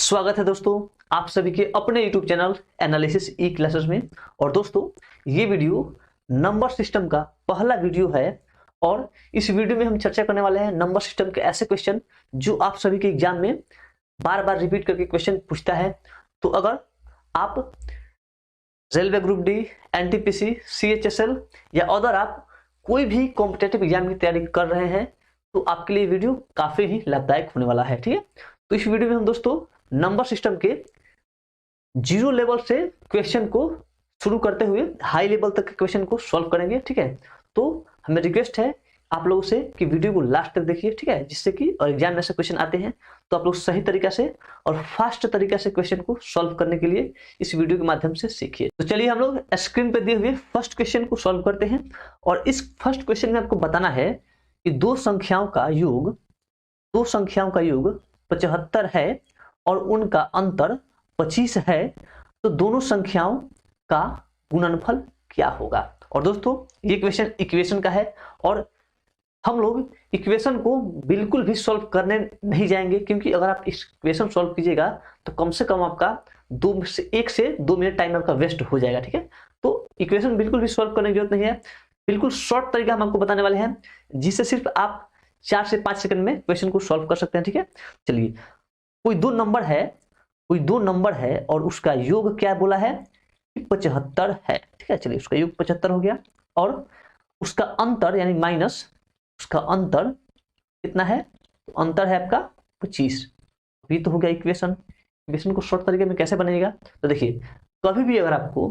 स्वागत है दोस्तों आप सभी के अपने YouTube चैनल एनालिसिस ई क्लासेस में। और दोस्तों ये वीडियो नंबर सिस्टम का पहला वीडियो है और इस वीडियो में हम चर्चा करने वाले हैं नंबर सिस्टम के ऐसे क्वेश्चन जो आप सभी के एग्जाम में बार बार रिपीट करके क्वेश्चन पूछता है। तो अगर आप railway group D, NTPC, CHSL या अदर आप कोई भी कॉम्पिटेटिव एग्जाम की तैयारी कर रहे हैं तो आपके लिए वीडियो काफी ही लाभदायक होने वाला है। ठीक है, तो इस वीडियो में हम दोस्तों नंबर सिस्टम के जीरो लेवल से क्वेश्चन को शुरू करते हुए हाई लेवल तक के क्वेश्चन को सॉल्व करेंगे। ठीक है, तो हमें रिक्वेस्ट है आप लोगों से कि वीडियो को लास्ट तक देखिए। ठीक है, जिससे कि और एग्जाम में से क्वेश्चन आते हैं तो आप लोग सही तरीका से और फास्ट तरीका से क्वेश्चन को सॉल्व करने के लिए इस वीडियो के माध्यम से सीखिए। तो चलिए हम लोग स्क्रीन पे दिए हुए फर्स्ट क्वेश्चन को सॉल्व करते हैं। और इस फर्स्ट क्वेश्चन में आपको बताना है कि दो संख्याओं का योग 75 है और उनका अंतर 25 है, तो दोनों संख्याओं का गुणनफल क्या होगा। और दोस्तों ये क्वेश्चन इक्वेशन का है और हम लोग इक्वेशन को बिल्कुल भी सॉल्व करने नहीं जाएंगे, क्योंकि अगर आप इस इक्वेशन सॉल्व कीजिएगा तो कम से कम आपका 1 से 2 मिनट टाइम आपका वेस्ट हो जाएगा। ठीक है, तो इक्वेशन बिल्कुल भी सॉल्व करने की जरूरत नहीं है, बिल्कुल शॉर्ट तरीका हम आपको बताने वाले हैं जिससे सिर्फ आप 4 से 5 सेकंड में क्वेश्चन को सॉल्व कर सकते हैं। ठीक है, चलिए कोई दो नंबर है और उसका योग क्या बोला है कि 75 है। ठीक है, चलिए उसका योग 75 हो गया और उसका अंतर यानी माइनस उसका अंतर कितना है, तो अंतर है आपका 25। ये तो हो गया इक्वेशन को शॉर्ट तरीके में कैसे बनेगा। तो देखिए कभी भी अगर आपको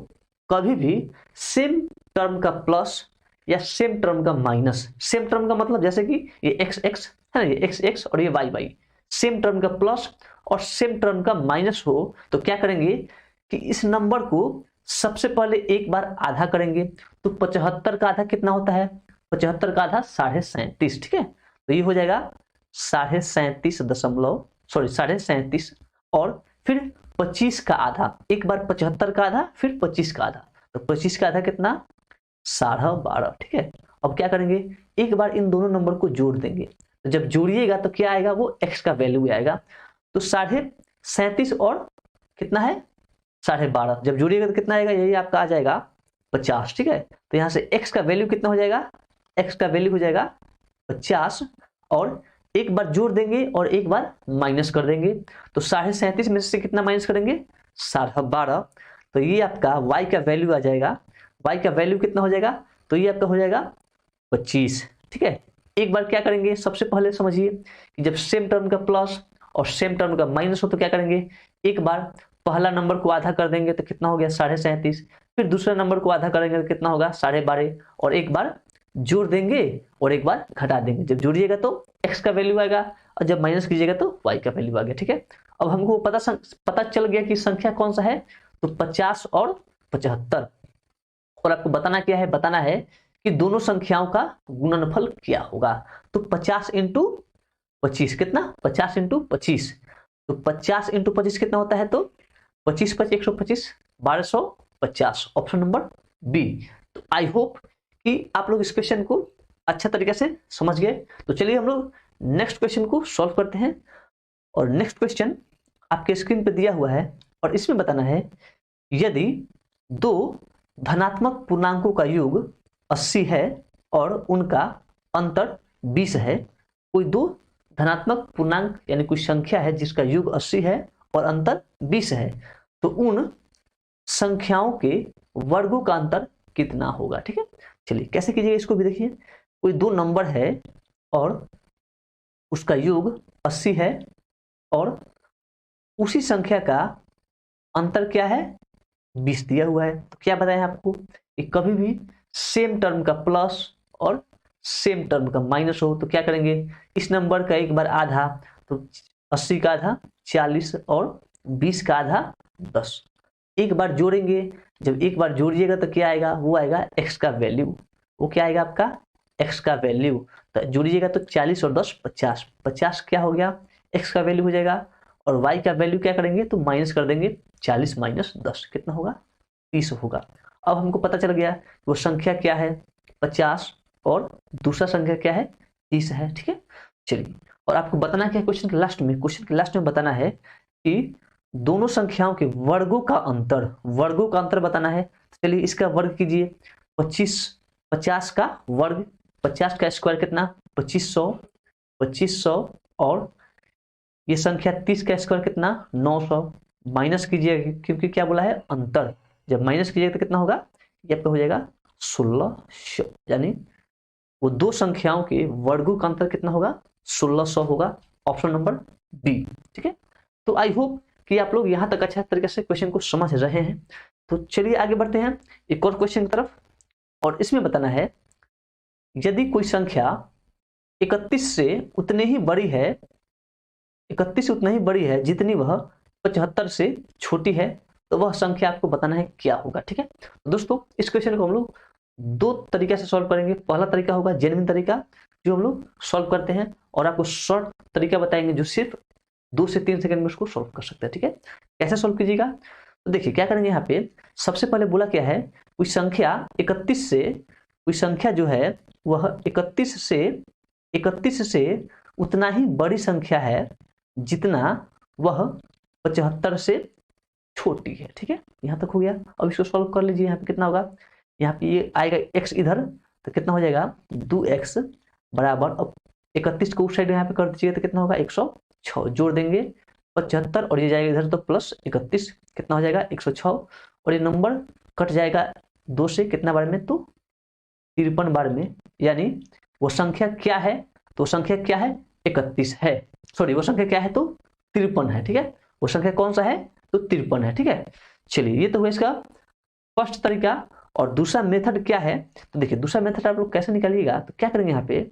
कभी भी सेम टर्म का प्लस या सेम टर्म का माइनस, सेम टर्म का मतलब जैसे कि ये x x है ना, ये x x और ये y y, सेम टर्म का प्लस और सेम टर्म का माइनस हो तो क्या करेंगे कि इस नंबर को सबसे पहले एक बार आधा करेंगे। तो 75 का आधा कितना होता है, 75 का आधा 37.5। ठीक है, तो ये हो जाएगा 37.5 और फिर 25 का आधा, एक बार 75 का आधा फिर 25 का आधा, तो 25 का आधा कितना 12.5। ठीक है, अब क्या करेंगे एक बार इन दोनों नंबर को जोड़ देंगे, तो जब जोड़िएगा तो क्या आएगा, वो x का वैल्यू आएगा। तो 37.5 और कितना है 12.5, जब जोड़िएगा तो कितना आएगा, यही आपका आ जाएगा 50। ठीक है, तो यहाँ से x का वैल्यू कितना हो जाएगा, x का वैल्यू हो जाएगा 50 और एक बार जोड़ देंगे और एक बार माइनस कर देंगे। तो 37.5 में से कितना माइनस करेंगे 12.5, तो ये आपका y का वैल्यू आ जाएगा। y का वैल्यू कितना हो जाएगा, तो ये आपका हो जाएगा 25। ठीक है, एक बार क्या करेंगे, सबसे पहले समझिए कि जब सेम टर्म का प्लस और सेम टर्म का माइनस हो तो क्या करेंगे, एक बार पहला नंबर को आधा कर देंगे तो कितना हो गया 37.5, फिर दूसरा नंबर को आधा करेंगे तो कितना होगा 12.5 और एक बार जोड़ देंगे और एक बार घटा देंगे। जब जोड़िएगा तो x का वैल्यू आएगा और जब माइनस कीजिएगा तो y का वैल्यू आ गया। ठीक है, अब हमको पता चल गया कि संख्या कौन सा है, तो 50 और 75। और आपको बताना क्या है, बताना है कि दोनों संख्याओं का गुणनफल क्या होगा। तो 50 इंटू 25 कितना, 50 इंटू 25, तो 50 इंटू 25 कितना होता है, तो 25 5 125 1250, ऑप्शन नंबर बी। तो आई होप कि आप लोग इस क्वेश्चन को अच्छा तरीके से समझ गए। तो चलिए हम लोग नेक्स्ट क्वेश्चन को सॉल्व करते हैं। और नेक्स्ट क्वेश्चन आपके स्क्रीन पे दिया हुआ है और इसमें बताना है यदि दो धनात्मक पूर्णांकों का योग 80 है और उनका अंतर 20 है। कोई दो धनात्मक पूर्णांक यानी कोई संख्या है जिसका योग 80 है और अंतर 20 है, तो उन संख्याओं के वर्गों का अंतर कितना होगा। ठीक है, चलिए कैसे कीजिएगा इसको भी देखिए। कोई दो नंबर है और उसका योग 80 है और उसी संख्या का अंतर क्या है 20 दिया हुआ है। तो क्या बताएं आपको कि कभी भी सेम टर्म का प्लस और सेम टर्म का माइनस हो तो क्या करेंगे, इस नंबर का एक बार आधा, तो 80 का आधा 40 और 20 का आधा 10, एक बार जोड़ेंगे। जब एक बार जोड़िएगा तो क्या आएगा, वो आएगा x का वैल्यू, वो क्या आएगा आपका x का वैल्यू। तो जोड़िएगा तो 40 और 10 50, 50 क्या हो गया x का वैल्यू हो जाएगा और y का वैल्यू क्या करेंगे, तो माइनस कर देंगे, 40 माइनस 10 कितना होगा 30 होगा। अब हमको पता चल गया वो संख्या क्या है 50 और दूसरा संख्या क्या है 30 है। ठीक है, चलिए और आपको बताना क्या है क्वेश्चन के लास्ट में बताना है कि दोनों संख्याओं के वर्गों का अंतर बताना है। चलिए इसका वर्ग कीजिए। 50 का वर्ग, 50 का स्क्वायर कितना 2500 और ये संख्या 30 का स्क्वायर कितना 900। माइनस कीजिए क्योंकि क्या बोला है अंतर, जब माइनस कीजिएगा तो कितना होगा, ये आपका हो जाएगा 1600, यानी वो दो संख्याओं के वर्गों का अंतर कितना होगा 1600 होगा। Option number B. ठीक है, तो आई होप कि आप लोग यहां तक अच्छा तरीके से क्वेश्चन को समझ रहे हैं। तो चलिए आगे बढ़ते हैं एक और क्वेश्चन की तरफ, और इसमें बताना है यदि कोई संख्या 31 से उतनी ही बड़ी है, 31 से उतना ही बड़ी है जितनी वह 75 से छोटी है, तो वह संख्या आपको बताना है क्या होगा। ठीक है, तो दोस्तों इस क्वेश्चन को हम लोग दो तरीके से सॉल्व करेंगे। पहला तरीका होगा जेन्युइन तरीका जो हम लोग सॉल्व करते हैं, और आपको शॉर्ट तरीका बताएंगे जो सिर्फ 2 से 3 सेकंड में उसको सॉल्व कर सकते हैं। ठीक है, कैसे सॉल्व कीजिएगा, तो देखिए क्या करेंगे। यहाँ पे सबसे पहले बोला क्या है, कोई संख्या 31 से, कोई संख्या जो है वह 31 से उतना ही बड़ी संख्या है जितना वह 75 से छोटी है। ठीक है, यहां तक हो गया। अब इसको सॉल्व कर लीजिए। यहाँ पे कितना होगा, यहाँ पे ये आएगा x इधर, तो कितना हो जाएगा 2x बराबर, अब 31 को उस साइड यहाँ पे कर दीजिएगा तो कितना होगा 106, जोड़ देंगे 75 और ये जाएगा इधर तो प्लस 31, कितना हो जाएगा 106, और ये नंबर कट जाएगा 2 से कितना बार में, तो 53 बार में। यानी वो संख्या क्या है, तो संख्या क्या है 31 है, सॉरी वो संख्या क्या है तो 53 है। ठीक है, वो संख्या कौन सा है तो 53 है। ठीक है, चलिए ये तो हुआ इसका फर्स्ट तरीका। और दूसरा मेथड क्या है, तो देखिए दूसरा मेथड आप लोग कैसे निकालिएगा, तो क्या करेंगे यहाँ पे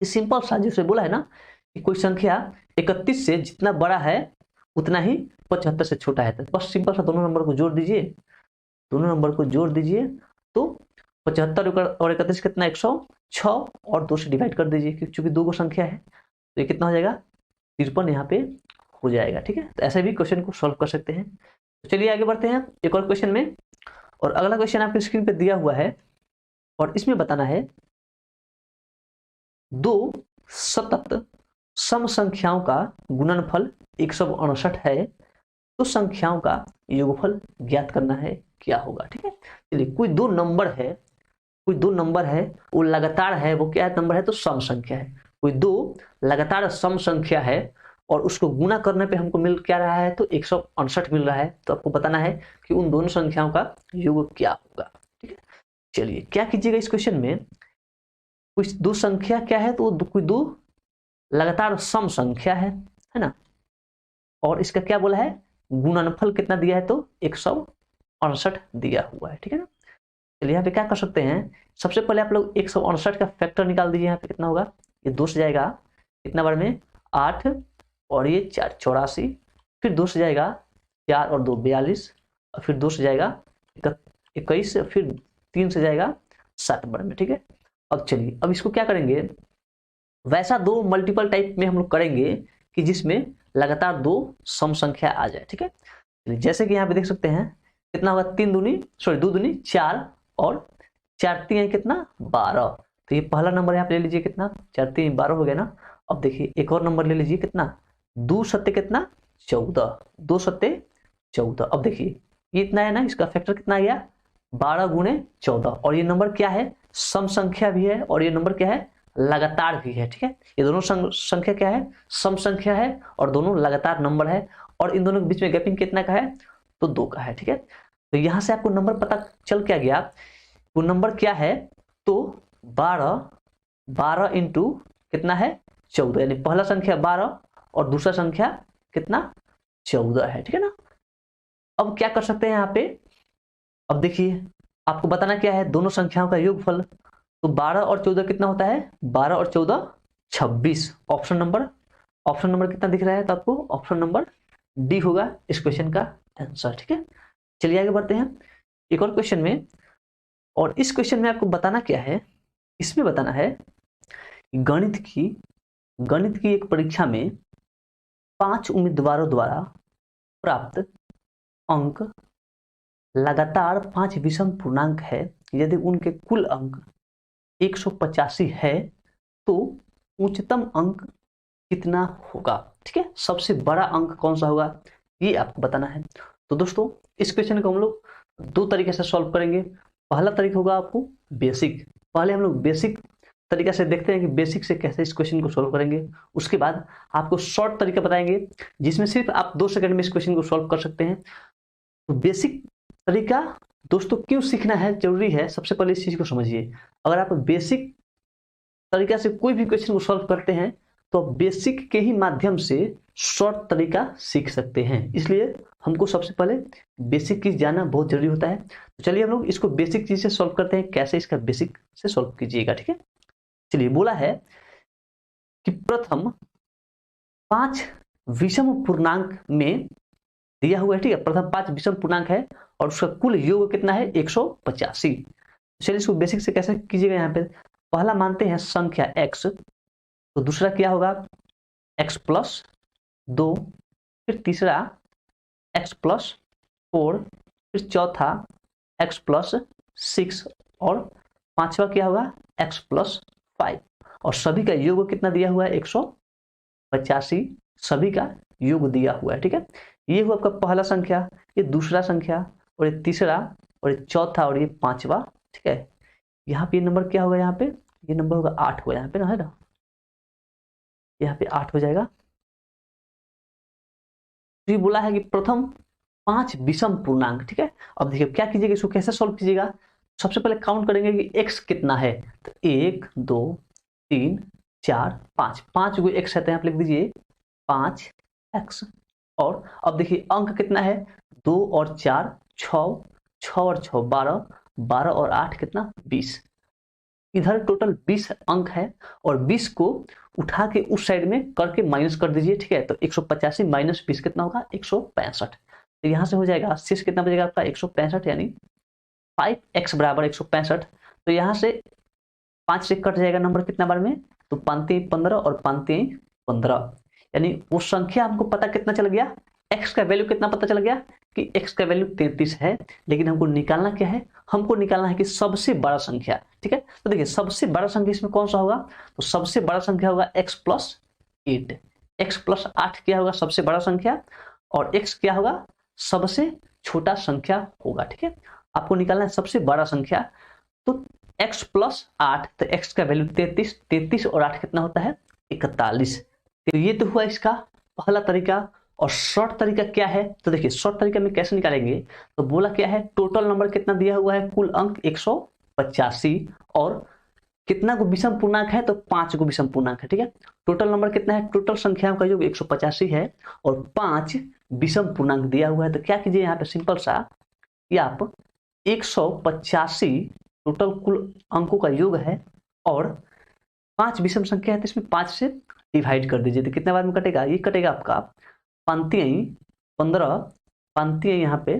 सिंपल सा, जैसे बोला है ना कि कोई संख्या 31 से जितना बड़ा है उतना ही 75 से छोटा है, तो बस सिंपल सा दोनों नंबर को जोड़ दीजिए, दोनों नंबर को जोड़ दीजिए, तो 75 और 31 कितना 106 और 2 से डिवाइड कर दीजिए क्योंकि दो को संख्या है, तो ये कितना हो जाएगा 53 यहाँ पे हो जाएगा। ठीक है, तो ऐसे भी क्वेश्चन को सॉल्व कर सकते हैं। तो चलिए आगे बढ़ते हैं एक और क्वेश्चन में, और अगला क्वेश्चन आपकी स्क्रीन पे दिया हुआ है, और इसमें बताना है दो सतत सम संख्याओं का गुणनफल 168 है, तो संख्याओं का योगफल ज्ञात करना है, क्या होगा। ठीक है, चलिए कोई दो नंबर है वो लगातार है, वो क्या है नंबर है तो सम संख्या है। कोई दो लगातार सम संख्या है और उसको गुना करने पे हमको मिल क्या रहा है तो 168 मिल रहा है, तो आपको बताना है कि उन दोनों संख्याओं का योग क्या होगा। ठीक है, चलिए क्या कीजिएगा इस क्वेश्चन में, कुछ दो संख्या क्या है तो कोई दो लगातार सम संख्या है ना, और इसका क्या बोला है गुणनफल कितना दिया है तो 168 दिया हुआ है। ठीक है ना, चलिए यहाँ पे क्या कर सकते हैं, सबसे पहले आप लोग 168 का फैक्टर निकाल दीजिए। यहाँ पे कितना होगा, ये 2 से जाएगा कितना बार में 8 और ये 4 84, फिर 2 से जाएगा 4 और 2 42, और फिर 2 से जाएगा 21, फिर 3 से जाएगा 7 बार में। ठीक है, अब चलिए अब इसको क्या करेंगे, वैसा दो मल्टीपल टाइप में हम लोग करेंगे कि जिसमें लगातार दो सम संख्या आ जाए। ठीक है, जैसे कि यहाँ पे देख सकते हैं कितना होगा 2 दूनी 4 और 4 3 कितना 12, तो ये पहला नंबर यहाँ पे ले लीजिए कितना 4 3 12 हो गया ना। अब देखिए एक और नंबर ले लीजिए कितना 2 सत्ते कितना 14, 2 सत्ते 14। अब देखिए ये इतना है ना, इसका फैक्टर कितना आ गया 12 गुणे 14, और ये नंबर क्या है सम संख्या भी है और ये नंबर क्या है लगातार भी है। ठीक है, ये दोनों संख्या क्या है सम संख्या है और दोनों लगातार नंबर है, और इन दोनों के बीच में गैपिंग कितना का है तो 2 का है। ठीक है, तो यहां से आपको नंबर पता चल क्या गया, वो नंबर क्या है तो 12 इंटू कितना है 14, यानी पहला संख्या 12 और दूसरा संख्या कितना 14 है। ठीक है ना, अब क्या कर सकते हैं यहाँ पे, अब देखिए आपको बताना क्या है दोनों संख्याओं का योगफल, तो 12 और 14 कितना होता है 12 और 14 26। ऑप्शन नंबर कितना दिख रहा है तो आपको ऑप्शन नंबर डी होगा इस क्वेश्चन का आंसर। ठीक है, चलिए आगे बढ़ते हैं एक और क्वेश्चन में, और इस क्वेश्चन में आपको बताना क्या है, इसमें बताना है गणित की एक परीक्षा में 5 उम्मीदवारों द्वारा प्राप्त अंक लगातार 5 विषम पूर्णांक है, यदि उनके कुल अंक 185 है तो उच्चतम अंक कितना होगा। ठीक है, सबसे बड़ा अंक कौन सा होगा ये आपको बताना है। तो दोस्तों इस क्वेश्चन को हम लोग दो तरीके से सॉल्व करेंगे। पहला तरीका होगा आपको बेसिक। पहले हम लोग बेसिक तरीका से देखते हैं कि बेसिक से कैसे इस क्वेश्चन को सॉल्व करेंगे। उसके बाद आपको शॉर्ट तरीका बताएंगे जिसमें सिर्फ आप 2 सेकंड में इस क्वेश्चन को सॉल्व कर सकते हैं। तो बेसिक तरीका दोस्तों क्यों सीखना है, जरूरी है, सबसे पहले इस चीज को समझिए। अगर आप बेसिक तरीका से कोई भी क्वेश्चन को सॉल्व करते हैं तो बेसिक के ही माध्यम से शॉर्ट तरीका सीख सकते हैं। इसलिए हमको सबसे पहले बेसिक चीज जानना बहुत जरूरी होता है। तो चलिए हम लोग इसको बेसिक चीज से सॉल्व करते हैं। कैसे इसका बेसिक से सॉल्व कीजिएगा, ठीक है। चलिए, बोला है कि प्रथम 5 विषम पूर्णांक में दिया हुआ है, ठीक है। प्रथम 5 विषम पूर्णांक है और उसका कुल योग कितना है 185। चलिए इसको बेसिक से कैसे कीजिएगा। यहाँ पे पहला मानते हैं संख्या x, तो दूसरा क्या होगा x प्लस 2, फिर तीसरा x प्लस 4, फिर चौथा x प्लस 6 और पांचवा क्या होगा x प्लस 5। और सभी का योग कितना दिया हुआ है 185। सभी का योग दिया हुआ है, ठीक है। ये हुआ आपका पहला संख्या, ये दूसरा संख्या, और ये तीसरा, और ये चौथा, और ये पांचवा, ठीक है। यहाँ पे ये नंबर क्या होगा, यहाँ पे ये नंबर होगा 8 होगा, यहाँ पे ना, है ना, यहाँ पे 8 हो जाएगा। तो ये बोला है कि प्रथम 5 विषम पूर्णांक, ठीक है। अब देखिए क्या कीजिएगा, इसको कैसे सॉल्व कीजिएगा। सबसे पहले काउंट करेंगे कि x कितना है। तो 1 2 3 4 5, 5 गो x है, तो यहाँ पे लिख दीजिए 5x। और अब देखिए अंक कितना है, 2 और 4 6, 6 और 6 12, 12 और 8 कितना 20। इधर टोटल 20 अंक है और 20 को उठा के उस साइड में करके माइनस कर दीजिए, ठीक है। तो 185 माइनस 20 कितना होगा 165। तो यहाँ से हो जाएगा शेष कितना बचेगा आपका 165, यानी 5x बराबर 165। तो यहाँ से 5 से कट जाएगा नंबर कितना बार में, तो 5 3 15 और 5 3 15, यानी वो संख्या हमको पता कितना चल गया, x का वैल्यू कितना पता चल गया कि x का वैल्यू 33 है। लेकिन हमको निकालना क्या है, हमको निकालना है कि सबसे बड़ा संख्या, ठीक है। तो देखिए सबसे बड़ा संख्या इसमें कौन सा होगा, तो सबसे बड़ा संख्या होगा x प्लस 8। x प्लस 8 क्या होगा सबसे बड़ा संख्या, और x क्या होगा सबसे छोटा संख्या होगा, ठीक है। आपको निकालना है सबसे बड़ा संख्या। तो x प्लस 8, तो x का वैल्यू 33, 33 और 8 कितना होता है 41। तो ये तो हुआ इसका पहला तरीका। और शॉर्ट तरीका क्या है, तो देखिए शॉर्ट तरीका में कैसे निकालेंगे। तो बोला क्या है, टोटल नंबर कितना दिया हुआ है, कुल अंक 185, और कितना को विषम पूर्णांक है, तो 5 को विषम पूर्णांक है, ठीक है। टोटल नंबर कितना है, टोटल संख्याओं का योग 185 है और 5 विषम पूर्णांक दिया हुआ है। तो क्या कीजिए यहाँ पे सिंपल सा कि आप 185 टोटल कुल अंकों का योग है और 5 विषम संख्या है, तो इसमें 5 से डिवाइड कर दीजिए। तो कितने बार में कटेगा, ये कटेगा आपका 15, 15 यहाँ पे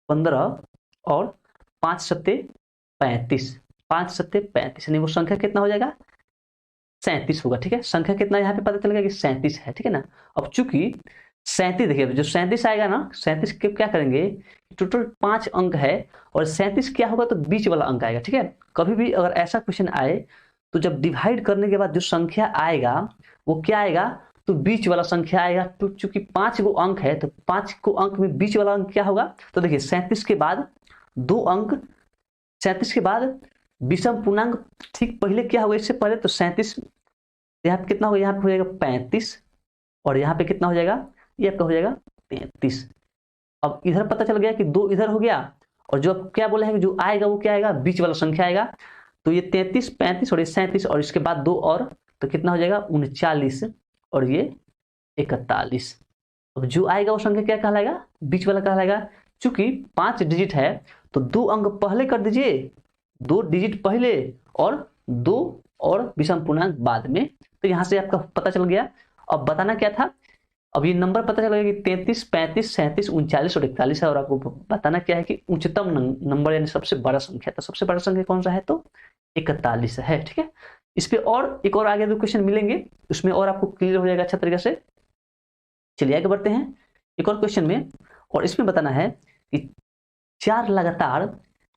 15 और 5 सत्ते 35, 5 सत्ते 35, यानी वो संख्या कितना हो जाएगा 37 होगा, ठीक है। संख्या कितना यहाँ पे पता चलेगा कि 37 है, ठीक है ना। अब चूंकि 37, देखिए जो 37 आएगा ना, 37 के क्या करेंगे, टोटल 5 अंक है और 37 क्या होगा, तो बीच वाला अंक आएगा, ठीक है। कभी भी अगर ऐसा क्वेश्चन आए तो जब डिवाइड करने के बाद जो संख्या आएगा वो क्या आएगा, तो बीच वाला संख्या आएगा। तो चूंकि 5 गो अंक है तो 5 को अंक में बीच वाला अंक क्या होगा, तो देखिए 37 के बाद 2 अंक, 37 के बाद विषम पूर्णांक ठीक पहले क्या होगा, इससे पहले तो 37 यहाँ पे कितना होगा, यहाँ पे हो जाएगा 35 और यहाँ पे कितना हो जाएगा, ये आपका हो जाएगा 33। अब इधर पता चल गया कि 2 इधर हो गया और जो आप क्या बोले हैं जो आएगा वो क्या आएगा, बीच वाला संख्या आएगा। तो ये 33, 35 और ये 37 और इसके बाद 2 और, तो कितना हो जाएगा 39 और ये 41। अब जो आएगा वो संख्या क्या कहलाएगा, बीच वाला कहलाएगा। चूंकि 5 डिजिट है तो 2 अंक पहले कर दीजिए, 2 डिजिट पहले और 2 और विषम पूर्णांक बाद में। तो यहां से आपका पता चल गया। अब बताना क्या था, अब ये नंबर पता चल गया कि 33, 35, 37, 39 और 41 है। और आपको बताना क्या है कि उच्चतम नंबर यानी सबसे बड़ा संख्या, तो सबसे बड़ा संख्या कौन सा है, तो 41 है, ठीक है। इस पे और एक और आगे जो क्वेश्चन मिलेंगे उसमें और आपको क्लियर हो जाएगा अच्छा तरीके से। चलिए आगे बढ़ते हैं एक और क्वेश्चन में, और इसमें बताना है कि 4 लगातार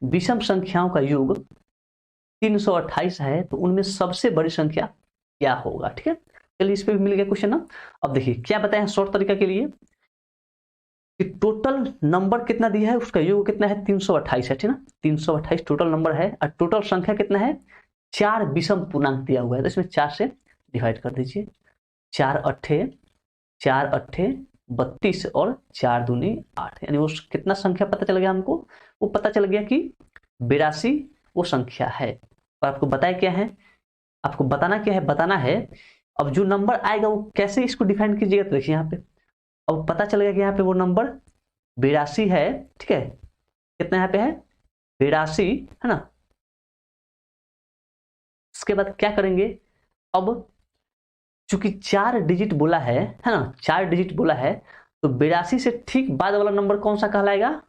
विषम संख्याओं का योग 328 है, तो उनमें सबसे बड़ी संख्या क्या होगा, ठीक है। चलिए इस पे भी मिल गया क्वेश्चन ना। अब देखिए क्या बताया शॉर्ट तरीका के लिए, कि टोटल नंबर कितना दिया है, उसका योग कितना है 328 है, ठीक ना। 328 टोटल नंबर है और टोटल संख्या कितना है 4 विषम पूर्णांक दिया हुआ है, तो इसमें 4 से डिवाइड कर दीजिए। 4 अट्ठे 32 और 4 दूनी 8, यानी वो कितना संख्या पता चल गया हमको, वो पता चल गया कि 82 वो संख्या है। और आपको बताया क्या है, आपको बताना क्या है, बताना है अब जो नंबर आएगा वो कैसे इसको डिफाइन कीजिएगा। तो देखिए यहाँ पे अब पता चल गया कि यहाँ पे वो नंबर 82 है, ठीक है। कितना यहाँ पे है 82, है ना। इसके बाद क्या करेंगे, अब चूंकि 4 डिजिट बोला है ना, 4 डिजिट बोला है, तो 82 से ठीक बाद वाला नंबर कौन सा कहलाएगा,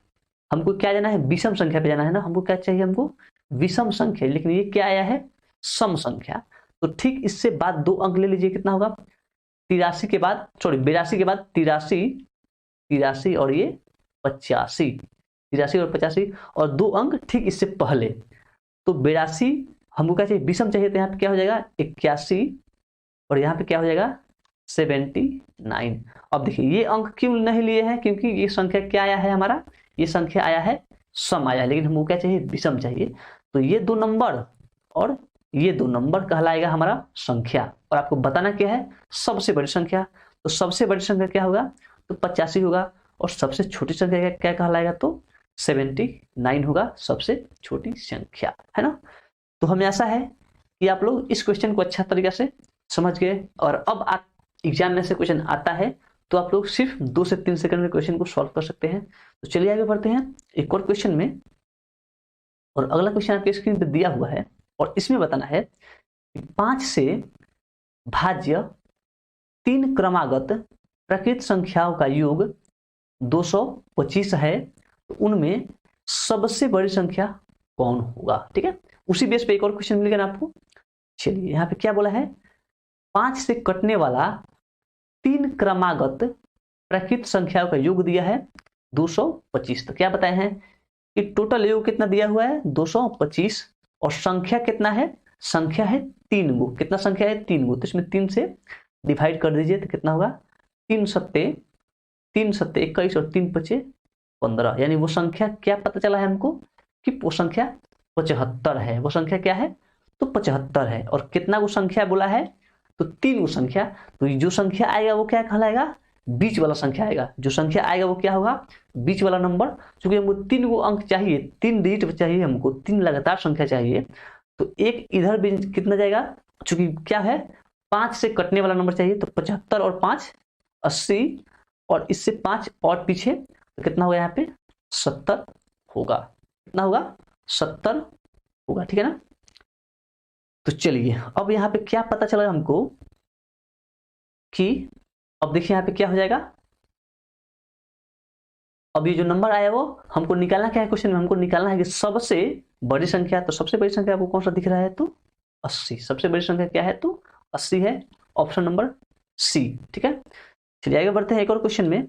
हमको क्या जाना है विषम संख्या पे जाना है ना। हमको क्या चाहिए, हमको विषम संख्या, लेकिन ये क्या आया है सम संख्या। तो ठीक इससे बाद 2 अंक ले लीजिए, कितना होगा 83 के बाद, सॉरी 82 के बाद 83 और ये 85, 83 और 85 और 2 अंक ठीक इससे पहले। तो 82 हमको क्या चाहिए विषम चाहिए, तो यहाँ पे क्या हो जाएगा 81 और यहाँ पे क्या हो जाएगा 79। अब देखिए ये अंक क्यों नहीं लिए हैं, क्योंकि ये संख्या क्या आया है हमारा, ये संख्या आया है सम आया है, लेकिन हमको क्या चाहिए विषम चाहिए। तो ये 2 नंबर और ये 2 नंबर कहलाएगा हमारा संख्या। और आपको बताना क्या है सबसे बड़ी संख्या, तो सबसे बड़ी संख्या क्या होगा तो 85 होगा, और सबसे छोटी संख्या क्या कहलाएगा तो 79 होगा सबसे छोटी संख्या, है ना। तो हमें ऐसा है कि आप लोग इस क्वेश्चन को अच्छा तरीके से समझ गए, और अब आप एग्जाम में से क्वेश्चन आता है तो आप लोग सिर्फ 2 से 3 सेकंड में क्वेश्चन को सॉल्व कर सकते हैं। तो चलिए आगे बढ़ते हैं एक और क्वेश्चन में। और अगला क्वेश्चन आपके स्क्रीन पे दिया हुआ है और इसमें बताना है कि 5 से भाज्य 3 क्रमागत प्रकृत संख्याओं का योग 225 है, तो उनमें सबसे बड़ी संख्या कौन होगा, ठीक है। उसी बेस पे एक और क्वेश्चन मिलेगा ना आपको। चलिए यहाँ पे क्या बोला है, 5 से कटने वाला 3 क्रमागत प्रकृत संख्याओं का योग दिया है 225। तो क्या बताए हैं कि टोटल योग कितना दिया हुआ है 225, और संख्या कितना है, संख्या है 3 गो। कितना संख्या है 3 गो, तो इसमें 3 से डिवाइड कर दीजिए, तो कितना होगा 3 सत्ते 21 और 3 पचे 15, यानी वो संख्या क्या पता चला है हमको कि वो संख्या 75 है। वो संख्या क्या है तो 75 है। और कितना वो संख्या बोला है तो 3 गो संख्या, तो जो संख्या आएगा वो क्या कहलाएगा बीच वाला संख्या आएगा। जो संख्या आएगा वो क्या होगा बीच वाला नंबर। क्योंकि हमको 3 गो अंक चाहिए, 3 डिजिट चाहिए, हमको 3 लगातार संख्या चाहिए, तो एक इधर भी कितना जाएगा, चूंकि क्या है 5 से कटने वाला नंबर चाहिए, तो 75 और 5 80, और इससे 5 और पीछे तो कितना होगा यहाँ पे 70 होगा। कितना होगा 70 होगा, ठीक है ना। तो चलिए अब यहाँ पे क्या पता चला हमको कि अब देखिए यहाँ पे क्या हो जाएगा, अब ये जो नंबर आया वो हमको निकालना क्या है, क्वेश्चन में हमको निकालना है कि सबसे बड़ी संख्या। तो सबसे बड़ी संख्या आपको कौन सा दिख रहा है तो 80। सबसे बड़ी संख्या क्या है तो 80 है, ऑप्शन नंबर सी, ठीक है। चलिए आगे बढ़ते हैं एक और क्वेश्चन में।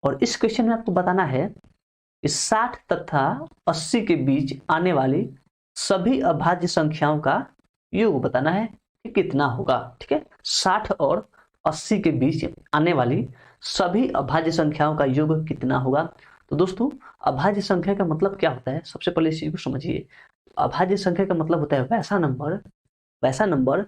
और इस क्वेश्चन में आपको बताना है कि 60 तथा 80 के बीच आने वाली सभी अभाज्य संख्याओं का योग बताना है कि कितना होगा, ठीक है। 60 और 80 के बीच आने वाली सभी अभाज्य संख्याओं का योग कितना होगा। तो दोस्तों अभाज्य संख्या का मतलब क्या होता है, सबसे पहले इस चीज को समझिए। अभाज्य संख्या का मतलब होता है वैसा नंबर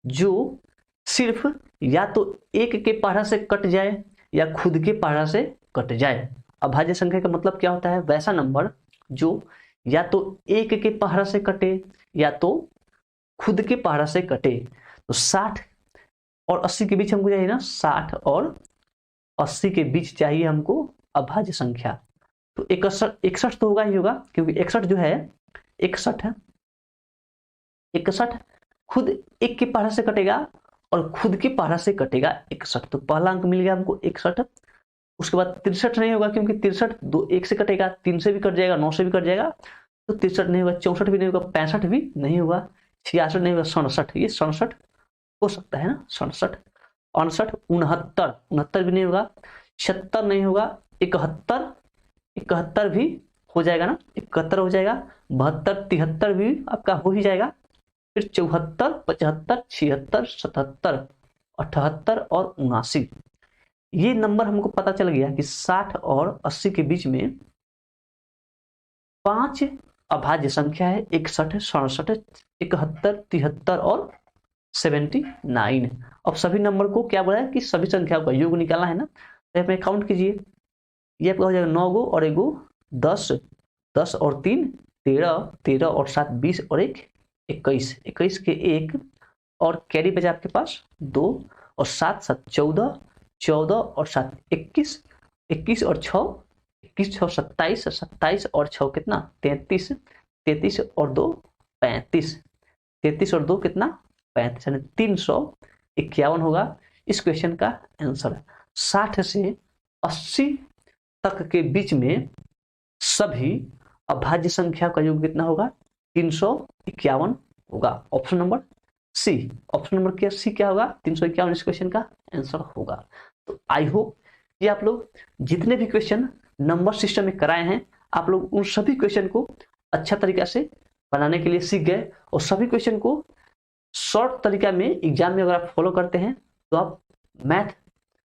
जो सिर्फ या तो एक के पहाड़ा से कट जाए या खुद के पहाड़ा से कट जाए। अभाज्य संख्या का मतलब क्या होता है, वैसा नंबर जो या तो एक के पहाड़ा से कटे या तो खुद के पहाड़ा से कटे। तो 60 और 80 के बीच हमको चाहिए ना, 60 और 80 के बीच चाहिए हमको अभाज्य संख्या। तो 61 तो होगा ही होगा, क्योंकि 61 जो है 61 खुद एक के पहाड़ा से कटेगा और खुद के पहाड़ा से कटेगा 61। तो पहला अंक मिल गया हमको 61। उसके बाद 63 नहीं होगा, क्योंकि 63 दो एक से कटेगा, 3 से भी कट जाएगा, 9 से भी कट जाएगा, तो 63 नहीं होगा। 64 भी नहीं होगा, 65 भी नहीं होगा, 66 नहीं होगा, 67, ये 67 हो सकता है ना, 67, 69, 69 भी नहीं होगा, 76 नहीं होगा, 71 भी हो जाएगा ना, 71 हो जाएगा, 72 73 भी आपका हो ही जाएगा, फिर 74 75 76 77 78 और 79। ये नंबर हमको पता चल गया कि 60 और 80 के बीच में 5 अभाज्य संख्या है, 61, 67, 71, 73 और 79। अब सभी नंबर को क्या बोला है कि सभी संख्याओं का योग निकालना है ना, तो यहाँ पे काउंट कीजिए। ये आपका हो जाएगा 9 गो और 1 गो 10, 10 और 3 13, 13 और 7 20 और 1 21, 21 के 1 और कैरी बचा आपके पास 2 और 7 7 14, 14 और 7 21, 21 और 6 21 6 27, 27 और 6 कितना 33, 33 और 2 35, 33 और 2 कितना 35, यानी 351 होगा इस क्वेश्चन का आंसर। 60 से 80 तक के बीच में सभी अभाज्य संख्या का योग कितना होगा 351 होगा। Option number C, option number क्या सी क्या होगा 351 इस क्वेश्चन का आंसर होगा। तो आई होप कि आप लोग जितने भी क्वेश्चन नंबर सिस्टम में कराए हैं आप लोग उन सभी क्वेश्चन को अच्छा तरीका से बनाने के लिए सीख गए, और सभी क्वेश्चन को शॉर्ट तरीका में एग्जाम में अगर आप फॉलो करते हैं तो आप मैथ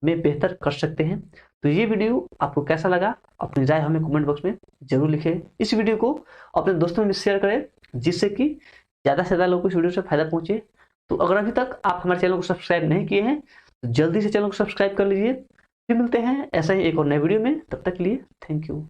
में बेहतर कर सकते हैं। तो ये वीडियो आपको कैसा लगा अपनी राय हमें कमेंट बॉक्स में जरूर लिखें। इस वीडियो को अपने दोस्तों में शेयर करें जिससे कि ज़्यादा से ज़्यादा लोगों को इस वीडियो से फायदा पहुंचे। तो अगर अभी तक आप हमारे चैनल को सब्सक्राइब नहीं किए हैं तो जल्दी से चैनल को सब्सक्राइब कर लीजिए। फिर मिलते हैं ऐसा ही एक और नए वीडियो में, तब तक के लिए थैंक यू।